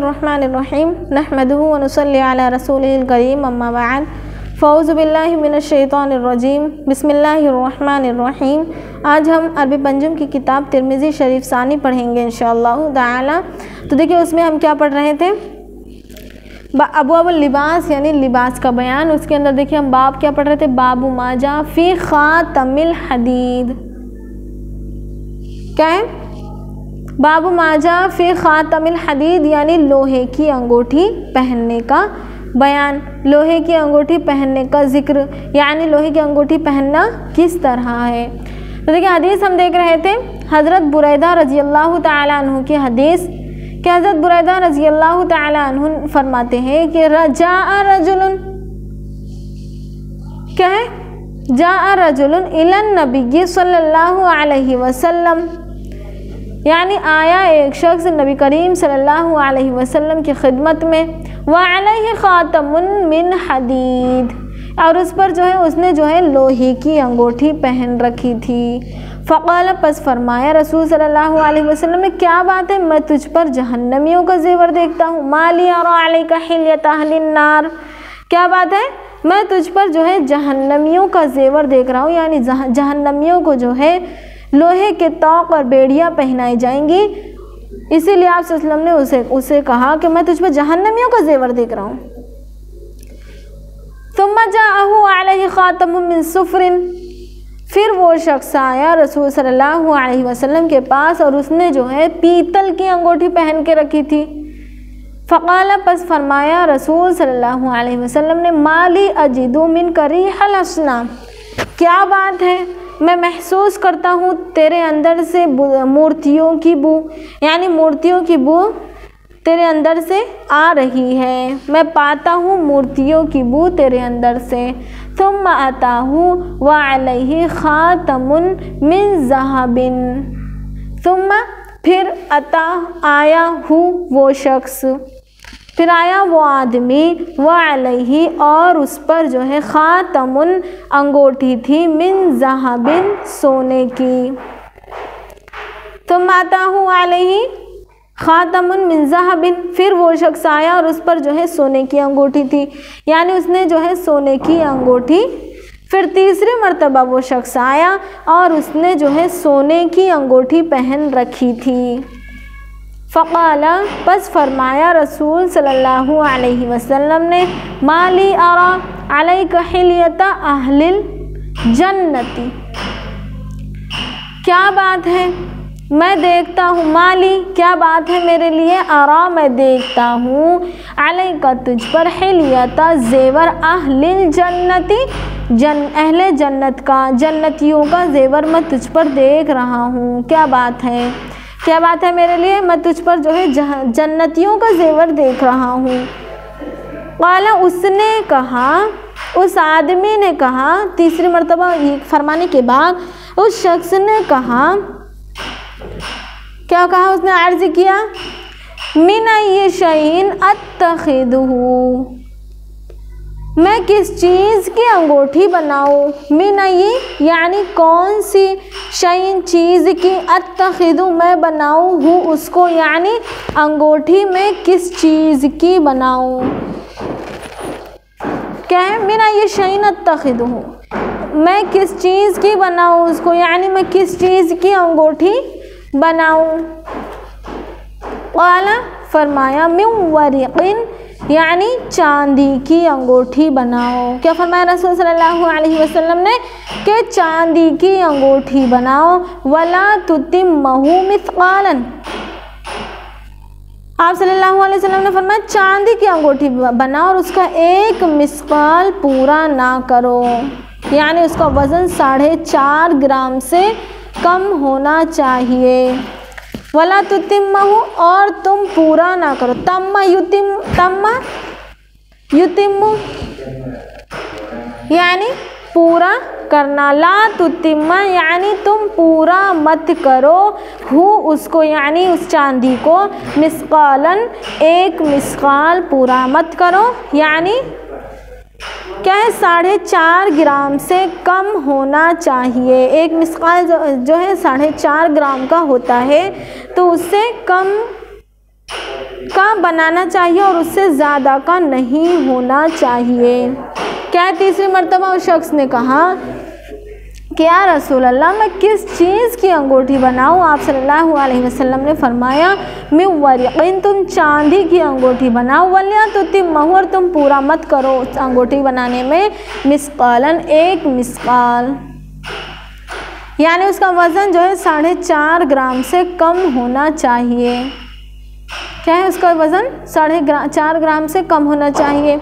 बिस्मिल्लाहिर्रहमानिर्रहीम नहमदुहु व नुसल्ली अला रसूलिल करीम अम्मा बाद फ़ौज़ु बिल्लाहि मिनश शैतानिर्रजीम बिस्मिल्लाहिर्रहमानिर्रहीम। आज हम अरबी पंजुम की किताब तिरमिज़ी शरीफ सानी पढ़ेंगे इंशाअल्लाह ताला। तो देखिए उसमें हम क्या पढ़ रहे थे, अबवाबुल लिबास यानी लिबास का बयान। उसके अंदर देखिए हम बाब क्या पढ़ रहे थे, बाबु माजा फ़ी ख़ातमिल हदीद। क्या है, बाबु माजा फ़ी ख़ातमिल हदीद यानी लोहे की अंगूठी पहनने का बयान, लोहे की अंगूठी पहनने का जिक्र, यानी लोहे की अंगूठी पहनना किस तरह है। तो देखिए हदीस हम देख रहे थे हज़रत बुरैदा रज़ी अल्लाह ताला अन्हु की हदीस कि हज़रत बुरैदा रज़ी अल्लाह ताला अन्हु फरमाते हैं कि जा'a रजुलन, क्या है, जा'a रजुलन इलन नबी सल्लल्लाहु अलैहि वसल्लम, यानी आया एक शख्स नबी करीम सल्लल्लाहु अलैहि वसल्लम की खिदमत में, व अलैहि ख़ातमुन मिन हदीद, और उस पर जो है उसने जो है लोहे की अंगूठी पहन रखी थी। फ़क़ाल, पस फरमाया रसूल सल्लल्लाहु अलैहि वसल्लम ने, क्या बात है, मैं तुझ पर जहन्नमियों का जेवर देखता हूँ। माली अरा अलैका हिल्यत अहलिन नार, क्या बात है, मैं तुझ पर जो है जहन्नमियों का जेवर देख रहा हूँ, यानी जहन्नमियों को जो है लोहे के तौक और बेड़ियाँ पहनाई जाएंगी। इसीलिए आप सल्लल्लाहु अलैहि वसल्लम ने उसे कहा कि मैं तुझ पर जहन्नमियों का जेवर देख रहा हूँ। सुम्मा जाअहु अलैहि ख़ातमुम मिन सुफ़रिन, फिर वो शख्स आया रसूल सल्लल्लाहु अलैहि वसल्लम के पास और उसने जो है पीतल की अंगूठी पहन के रखी थी। फ़क़ाल, पस फरमाया रसूल सल्लल्लाहु अलैहि वसल्लम ने, माली अजिदु मिन करीहल असनाम, क्या बात है, मैं महसूस करता हूँ तेरे अंदर से मूर्तियों की बू, यानी मूर्तियों की बू तेरे अंदर से आ रही है, मैं पाता हूँ मूर्तियों की बू तेरे अंदर से। तुम अताहु व अलैहि ख़ातमुन मिन ज़हबिन, तुम फिर अता आया हूँ वो शख्स, फिर आया वो आदमी, व अलैहि और उस पर जो है ख़ातमुन अंगूठी थी, मिन ज़हबिन सोने की। तुम अताहु अलैहि ख़ातमुन मिन ज़हबिन, फिर वो शख्स आया और उस पर जो है सोने की अंगूठी थी, यानी उसने जो है सोने की अंगूठी, फिर तीसरी मर्तबा वो शख्स आया और उसने जो है सोने की अंगूठी पहन रखी थी। फ़क़ाला, बस फरमाया रसूल सल्लल्लाहु अलैहि वसल्लम ने, माली अरा अलैका हिल्यत अहलिल जन्नती, क्या बात है, मैं देखता हूँ, माली क्या बात है मेरे लिए, अरा मैं देखता हूँ, अलैका तुझ पर, हिल्यता जेवर, अहलिल जन्नती अहले जन्नत का, जन्नतियों का जेवर मैं तुझ पर देख रहा हूँ। क्या बात है, क्या बात है मेरे लिए, मैं तुझ पर जो है जन्नतियों का जेवर देख रहा हूँ। क़ाला, उसने कहा, उस आदमी ने कहा, तीसरी मर्तबा फरमाने के बाद उस शख्स ने कहा, क्या कहा, उसने अर्ज़ किया, मिन अय्यि शैइन अत्तखिदुहु, मैं किस चीज़ की अंगूठी बनाऊँ, मिन अय्यि यानी कौन सी, शैइन चीज़ की, अत्तखिदु मैं बनाऊँ, हूँ उसको, यानी अंगूठी में किस चीज़ की बनाऊँ। क्या है, मिन अय्यि शैइन अत्तखिदुहु, मैं किस चीज़ की बनाऊँ उसको, यानी मैं किस चीज़ की अंगूठी बनाऊँ। क़ाला, फरमाया, मिन वरिक़िन, यानी चांदी की अंगूठी बनाओ। क्या फरमाया रसूल सल्लल्लाहु अलैहि वसल्लम ने कि चांदी की अंगूठी बनाओ। वला तुतिम्महु मिस्क़ालन, आप सल्लल्लाहु अलैहि वसल्लम ने फरमाया चांदी की अंगूठी बनाओ और उसका एक मिस्क़ाल पूरा ना करो, यानी उसका वज़न 4.5 ग्राम से कम होना चाहिए। वला तुतिम्महु, और तुम पूरा ना करो, तम्मा युतिम्मु यानी पूरा करना, ला तुतिम्मा यानी तुम पूरा मत करो, हु उसको यानी उस चांदी को, मिस्क़ालन एक मिस्क़ाल पूरा मत करो, यानी क्या है, 4.5 ग्राम से कम होना चाहिए। एक मिस्क़ाल जो है 4.5 ग्राम का होता है, तो उससे कम का बनाना चाहिए और उससे ज़्यादा का नहीं होना चाहिए। क्या तीसरी मर्तबा उस शख्स ने कहा कि या रसूल अल्लाह, मैं किस चीज़ की अंगूठी बनाऊँ? आप सल्लल्लाहु अलैहि वसल्लम ने फरमाया, मिन वरिक़िन, तुम चांदी की अंगूठी बनाओ, वलिया तुतिम्महु, और तुम पूरा मत करो उस अंगूठी बनाने में, मिस्कालन, एक मिस्काल, यानी उसका वज़न जो है 4.5 ग्राम से कम होना चाहिए। क्या है उसका वज़न? 4.5 ग्राम से कम होना चाहिए।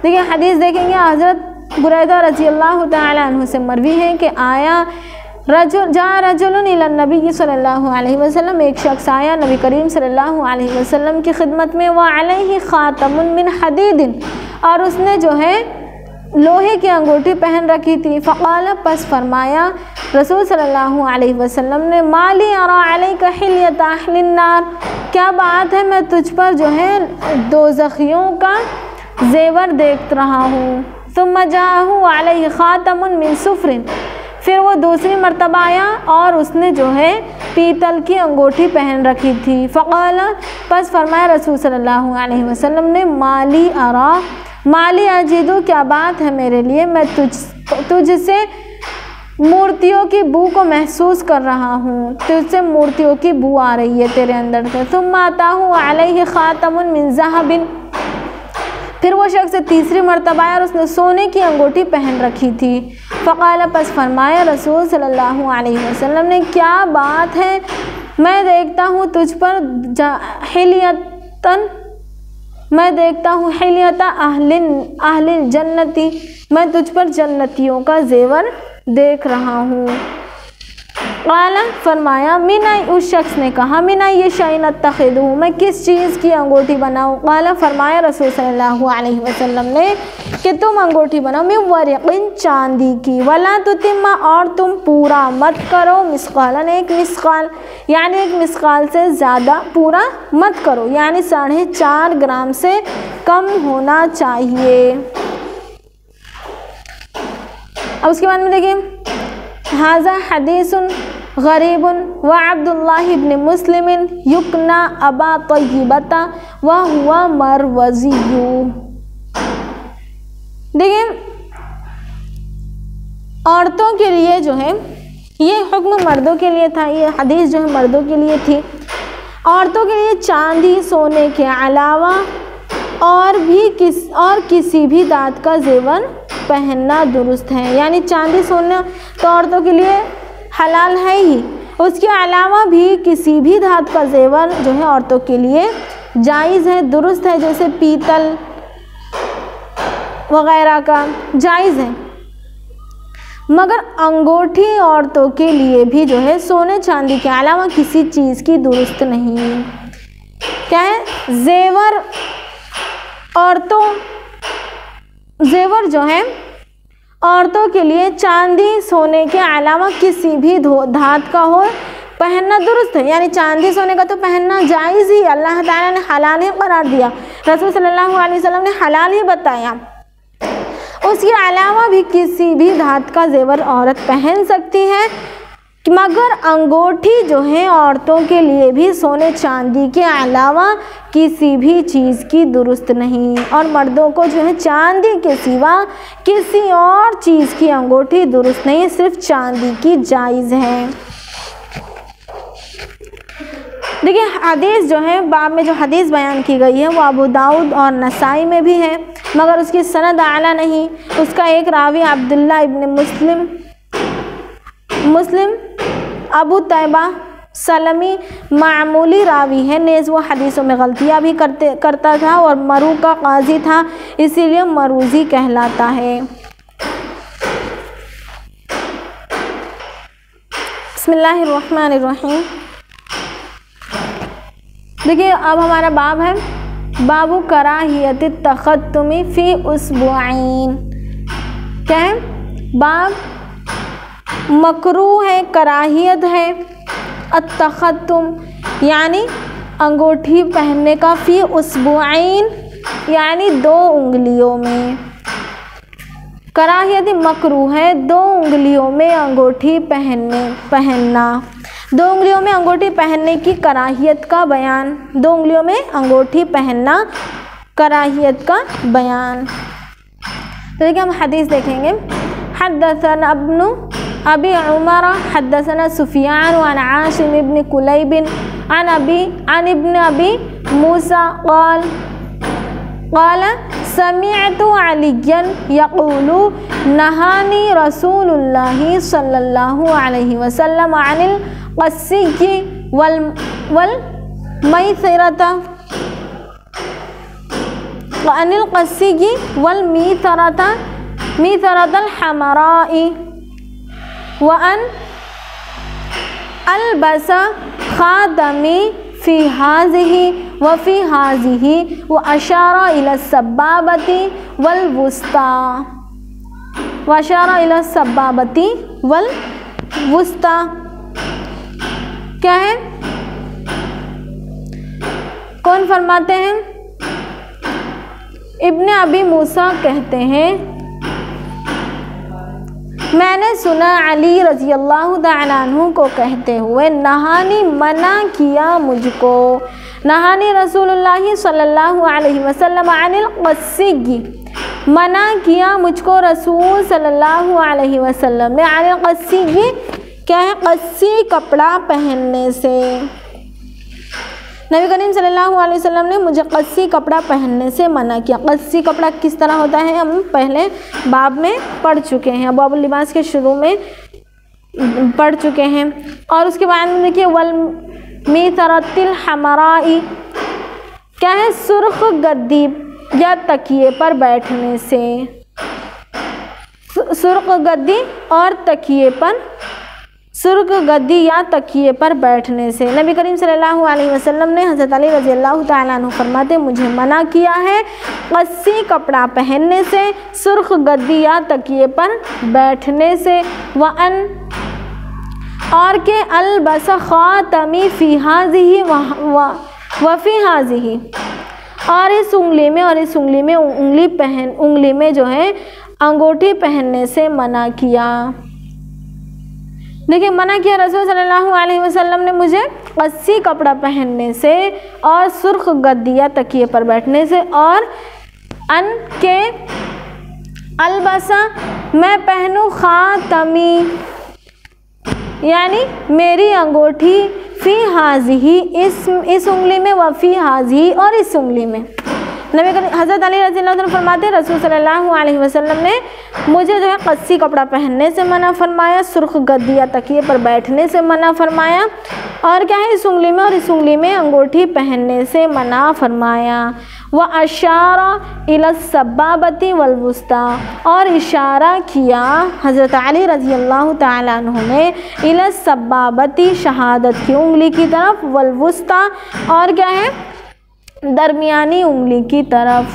देखिए हदीस देखेंगे, हज़रत बुरैदा रज़ी अल्लाह तआला अन्हु से मरवी है कि रजुलन इला नबी सल्लल्लाहु अलैहि वसल्लम, एक शख्स आया नबी करीम सल्लल्लाहु अलैहि वसल्लम की खिदमत में, व अलैहि खातमुन मिन हदीदिन, और उसने जो है लोहे की अंगूठी पहन रखी थी। फ़क़ाल, पस फरमाया रसूल सल्लल्लाहु अलैहि वसल्लम ने, माली अरा अलैका हिल्यत अहलिन नार, क्या बात है मैं तुझ पर जो है दोज़खियों का जेवर देख रहा हूँ। सुम्मा जाहु अलैहि खातमुन मिन सुफ्रिन, फिर वो दूसरी मर्तबा आया और उसने जो है पीतल की अंगूठी पहन रखी थी। फ़क़ाल, बस फरमाया रसूल सल्लल्लाहु अलैहि वसल्लम ने, माली अरा माली अजीदु, क्या बात है मेरे लिए, मैं तुझसे मूर्तियों की बू को महसूस कर रहा हूँ, तुझसे मूर्तियों की बू आ रही है तेरे अंदर से। सुम्मा अताहु अलैहि खातमुन मिन ज़हबिन, फिर वो शख्स तीसरी मर्तबा आया और उसने सोने की अंगूठी पहन रखी थी। फ़क़ाल, पस फरमाया रसूल सल्लल्लाहु अलैहि वसल्लम ने, क्या बात है मैं देखता हूँ तुझ पर हिलियतन, मैं देखता हूँ हिलियता अहलिल जन्नती, मैं तुझ पर जन्नतियों का जेवर देख रहा हूँ। क़ाला, फरमाया, मिना, उस शख्स ने कहा, मिना ये शैन अत्तखिदुहु, मैं किस चीज़ की अंगूठी बनाऊँ? क़ाला, फरमाया रसूल सल्लल्लाहु अलैहि वसल्लम ने कि तुम अंगूठी बनाओ मिन वरिक़िन, चांदी की, वला तुतिम्मा, और तुम पूरा मत करो, मिस्कालन, एक मिस्काल, यानी एक मिस्काल से ज़्यादा पूरा मत करो, यानी 4.5 ग्राम से कम होना चाहिए। अब उसके बाद में देखिए, हाज़ा हदीसुन गरीबुन व अब्दुल्लाह इब्न मुस्लिम युकना अबा तय्यबता व हुआ मरवज़ियु। देखिए औरतों के लिए जो है ये हुक्म मर्दों के लिए था, ये हदीस जो है मर्दों के लिए थी। औरतों के लिए चांदी सोने के अलावा और किसी भी धात का जेवर पहनना दुरुस्त है, यानी चांदी सोना तो औरतों के लिए हलाल है ही, उसके अलावा भी किसी भी धात का जेवर जो है औरतों के लिए जायज़ है, दुरुस्त है, जैसे पीतल वगैरह का जायज़ है। मगर अंगूठी औरतों के लिए भी जो है सोने चांदी के अलावा किसी चीज़ की दुरुस्त नहीं। क्या है? जेवर जो है औरतों के लिए चांदी सोने के अलावा किसी भी धात का हो पहनना दुरुस्त है, यानी चांदी सोने का तो पहनना जायज़ ही, अल्लाह ताला ने हलाल ही करार दिया, रसूल सल्लल्लाहु अलैहि वसल्लम ने हलाल ही बताया। उसके अलावा भी किसी भी धात का जेवर औरत पहन सकती है, मगर अंगूठी जो है औरतों के लिए भी सोने चांदी के अलावा किसी भी चीज़ की दुरुस्त नहीं, और मर्दों को जो है चांदी के सिवा किसी और चीज़ की अंगूठी दुरुस्त नहीं, सिर्फ चांदी की जायज़ है। देखिए हदीस जो है बाब में जो हदीस बयान की गई है वो अबू दाऊद और नसाई में भी है, मगर उसकी सनद आला नहीं। उसका एक रावी अब्दुल्ला इब्न मुस्लिम अबू तैबा सलमी मामूली रावी है, नेज़ वो हदीसों में गलतियाँ भी करता था और मरू का काजी था, इसीलिए मरूज़ी कहलाता है। बिस्मिल्लाहिर्रहमानिर्रहीम। देखिए अब हमारा बाब है बाबू कराहियत तखत्तुमी फ़ी उसबुआइन। क्या है? बाब मकरूह है, कराहियत है, अत्तखत्तुम यानी अंगूठी पहनने का, फ़ी उसबुआइन यानी 2 उंगलियों में। कराहियत मकरूह है 2 उंगलियों में अंगूठी पहनना। दो उंगलियों में अंगूठी पहनने की कराहियत का बयान। दो उंगलियों में अंगूठी पहनना कराहियत का बयान। तो देखिए हम हदीस देखेंगे। हद्दसना इब्नु अबी उमर हद्दसना सुफियान अन आसिम इब्न कुलैब अन इब्न अबी मूसा क़ाल समिअतु अलिय्यन यक़ूलु नहानी रसूलुल्लाहि सल्लल्लाहु अलैहि वसल्लम अनिल क़स्सिय्यि वल मैसरता अनिल क़स्सिय्यि वल मीथरतल हमराई व अन अलबसा खातमी फ़ी हाज़िही व फ़ी हाज़िही व अशारा इला सब्बाबती वल वुस्ता व अशारा इला सब्बाबती वल वुस्ता। क्या है? कौन फरमाते हैं? इब्न अबी मूसा कहते हैं मैंने सुना अली रज़ी अल्लाह तआला अन्हु को कहते हुए नहानी मना किया मुझको, नहानी रसूलुल्लाह सल्लल्लाहु अलैहि वसल्लम अनिल क़स्सिय्यि, मना किया मुझको रसूल सल्लल्लाहु अलैहि वसल्लम ने अनिल क़स्सिय्यि, क्या है? क़स्सी कपड़ा पहनने से। नबी करीम सल्लल्लाहु अलैहि वसल्लम ने मुझे क़स्सी कपड़ा पहनने से मना किया। क़स्सी कपड़ा किस तरह होता है हम पहले बाब में पढ़ चुके हैं, बाबुल लिबास के शुरू में पढ़ चुके हैं। और उसके बाद में देखिए वल मीथरतिल हमराई, क्या है? सुर्ख गद्दी या तकिए पर बैठने से। सुर्ख गद्दी और तकिए पर, सुर्ख गद्दी या तकिए पर बैठने से। नबी करीम सल्लल्लाहु अलैहि वसल्लम ने हज़रत अली रज़ी अल्लाह तआला अन्हु फरमाते मुझे मना किया है क़स्सी कपड़ा पहनने से, सुर्ख गद्दी या तकिए पर बैठने से। वअन और के अलबस ख़ातमी फ़ी हाज़िही व फ़ी हाज़िही, और इस उंगली में और इस उंगली में उंगली में जो है अंगूठी पहनने से मना किया। देखिए मना किया रसूल सल्लल्लाहु अलैहि वसल्लम ने मुझे क़स्सी कपड़ा पहनने से और सुर्ख गद्दी या तकिए पर बैठने से। और अन के अलबसा मैं पहनूँ ख़ातमी, यानी मेरी अंगूठी फ़ी हाज़िही, इस उंगली में, व फ़ी हाज़िही और इस उंगली में। नबी हज़रत अली रज़ी अल्लाह अन्हु फरमाते रसूल सल्लल्लाहु अलैहि वसल्लम ने मुझे जो है क़स्सी कपड़ा पहनने से मना फरमाया, सुर्ख गद्दी या तकिए पर बैठने से मना फरमाया, और क्या है? इस उंगली में और इस उंगली में अंगूठी पहनने से मना फरमाया। व अशारा इला सब्बाबती वल वुस्ता, और इशारा किया हज़रत अली रज़ी अल्लाह तआला अन्हु ने इला सब्बाबती शहादत की उंगली की तरफ, वल वुस्ता और क्या है? दरमियानी उंगली की तरफ।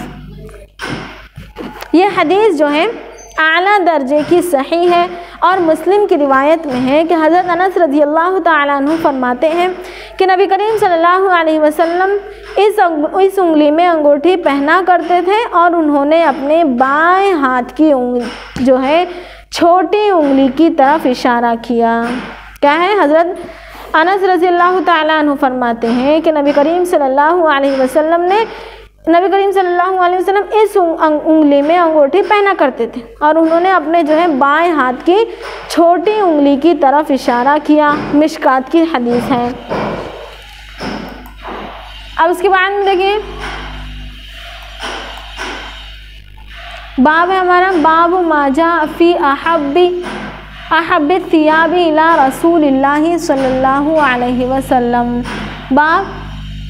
ये हदीस जो है आला दर्जे की सही है और मुस्लिम की रिवायत में है कि हज़रत अनस रज़ी अल्लाह तआला अन्हु फरमाते हैं कि नबी करीम सल्लल्लाहु अलैहि वसल्लम इस उंगली में अंगूठी पहना करते थे और उन्होंने अपने बाएं हाथ की उंगली जो है छोटी उंगली की तरफ इशारा किया। क्या है? हज़रत अनस रज़ी अल्लाह तआला अन्हु फरमाते हैं कि नबी करीम सल्लल्लाहु अलैहि वसल्लम इस उंगली में अंगूठी पहना करते थे और उन्होंने अपने जो है बाएं हाथ की छोटी उंगली की तरफ इशारा किया। मिशकात की हदीस है। अब उसके बाद में देखिए बाब है हमारा, बाब माजा फ़ी अहब्बि थियाबी इला रसूलिल्लाहि सल्लल्लाहु अलैहि वसल्लम। बाब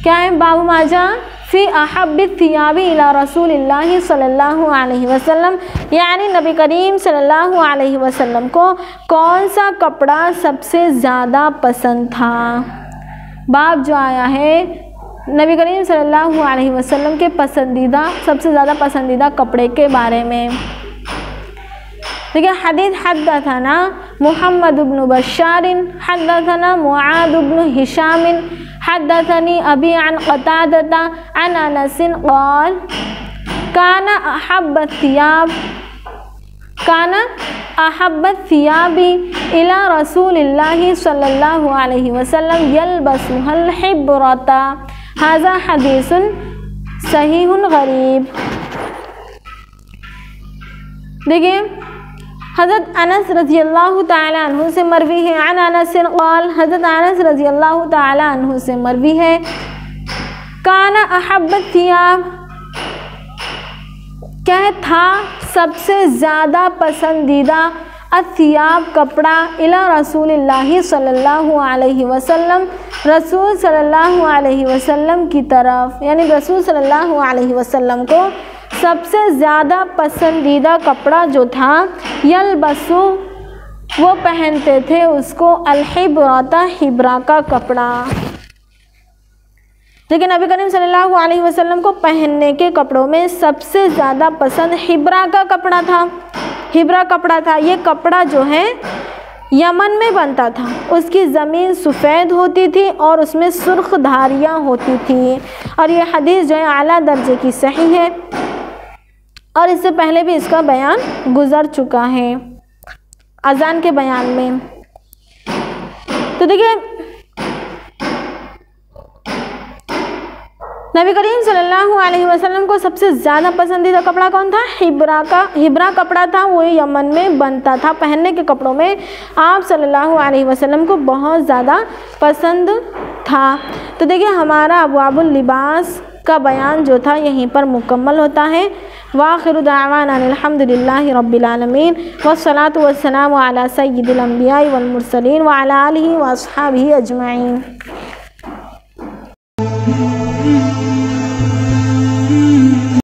क्या है? बाब माजा फ़ी अहब्बि थियाबी इला रसूलिल्लाहि सल्लल्लाहु अलैहि वसल्लम, यानी नबी करीम सल्लल्लाहु अलैहि वसल्लम को कौन सा कपड़ा सबसे ज़्यादा पसंद था। बाब जो आया है नबी करीम सल्लल्लाहु अलैहि वसल्लम के पसंदीदा, सबसे ज़्यादा पसंदीदा कपड़े के बारे में। देखिए हदीस हद्दथना मुहम्मद इब्न बशार हद्दथना मुआद इब्न हिशाम हद्दथनी अबी अन क़तादता अन अनस क़ाल काना अहब्ब थियाब काना अहब्बत सियाबी इला रसूलिल्लाहि सल्लल्लाहु अलैहि वसल्लम यलबसुहल हिब्रता। हाज़ा हदीसुन सहीहुन गरीब। देखिए हज़रत अनस रज़ी अल्लाह ताला अन्हु से मरवी है, अन अनस क़ाल, हज़रत अनस रज़ी अल्लाह ताला अन्हु से मरवी है, काना अहब्बत सियाब, क्या था सबसे ज़्यादा पसंदीदा अथियाब कपड़ा, इला रसूलिल्लाहि सल्लल्लाहु अलैहि वसल्लम, रसूल सल्लल्लाहु अलैहि वसल्लम की तरफ, यानी रसूल सल्लल्लाहु अलैहि वसल्लम को सबसे ज़्यादा पसंदीदा कपड़ा जो था, यलबसु वो पहनते थे उसको, अलहिब्रता हिब्रा का कपड़ा। लेकिन नबी करीम सल्लल्लाहु अलैहि वसल्लम को पहनने के कपड़ों में सबसे ज़्यादा पसंद हिब्रा का कपड़ा था। हिब्रा कपड़ा था, ये कपड़ा जो है यमन में बनता था, उसकी ज़मीन सफ़ेद होती थी और उसमें सुर्ख धारियाँ होती थी। और ये हदीस जो है आला दर्जे की सही है और इससे पहले भी इसका बयान गुज़र चुका है अज़ान के बयान में। तो देखिए नबी करीम सल्लल्लाहु अलैहि वसल्लम को सबसे ज़्यादा पसंदीदा कपड़ा कौन था? हिब्रा कपड़ा था, वो यमन में बनता था। पहनने के कपड़ों में आप सल्लल्लाहु अलैहि वसल्लम को बहुत ज़्यादा पसंद था। तो देखिए हमारा अबवाबुल लिबास का बयान जो था यहीं पर मुकम्मल होता है। वाखिरु दावाना अल्हम्दुलिल्लाहि रब्बिल आलमीन वस्सलातु वस्सलामु अला सय्यिदिल अंबिया'i वल मुरसलीन व अला आलिहि व अस्हाबिहि अजमाइन।